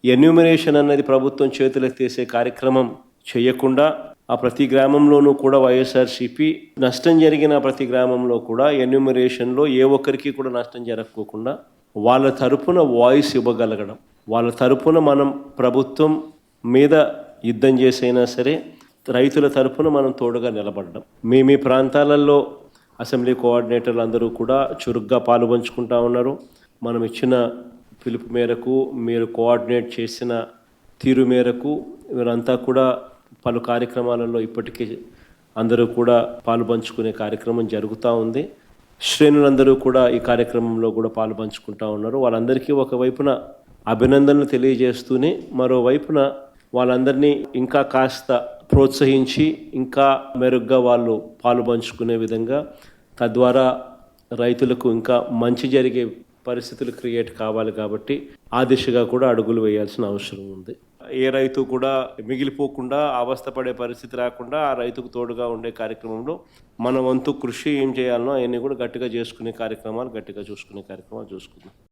Enumeration అనేది ప్రభుత్వం చేతులెత్తేసే కార్యక్రమం చేయకుండా ఆ ప్రతి గ్రామంలోనూ కూడా వైఎస్ఆర్సీపీ నష్టం జరిగిన ప్రతి గ్రామంలో కూడా ఎన్యూమరేషన్లో ఏ ఒక్కరికి కూడా నష్టం జరగకోకుండా వాళ్ళ తరపున వాయిస్ ఇవ్వగలగడం, వాళ్ళ తరపున మనం ప్రభుత్వం మీద యుద్ధం చేసైనా సరే రైతుల తరపున మనం తోడుగా నిలబడడం. మీ ప్రాంతాలలో అసెంబ్లీ కోఆర్డినేటర్లు అందరూ కూడా చురుగ్గా పాలుపంచుకుంటా ఉన్నారు. మనం ఇచ్చిన పిలుపు మేరకు, మీరు కోఆర్డినేట్ చేసిన తీరు మేరకు వీరంతా కూడా పలు కార్యక్రమాలలో ఇప్పటికీ అందరూ కూడా పాలుపంచుకునే కార్యక్రమం జరుగుతూ ఉంది. శ్రేణులందరూ కూడా ఈ కార్యక్రమంలో కూడా పాలుపంచుకుంటూ ఉన్నారు. వాళ్ళందరికీ ఒకవైపున అభినందనలు తెలియజేస్తూనే మరోవైపున వాళ్ళందరినీ ఇంకా కాస్త ప్రోత్సహించి ఇంకా మెరుగ్గా వాళ్ళు పాలుపంచుకునే విధంగా, తద్వారా రైతులకు ఇంకా మంచి జరిగే పరిస్థితులు క్రియేట్ కావాలి. కాబట్టి ఆ దిశగా కూడా అడుగులు వేయాల్సిన అవసరం ఉంది. ఏ రైతు కూడా మిగిలిపోకుండా అవస్థపడే పరిస్థితి రాకుండా ఆ రైతుకు తోడుగా ఉండే కార్యక్రమంలో మన వంతు కృషి ఏం చేయాలనో అవన్నీ కూడా గట్టిగా చూసుకునే కార్యక్రమాలు చూసుకుందాం.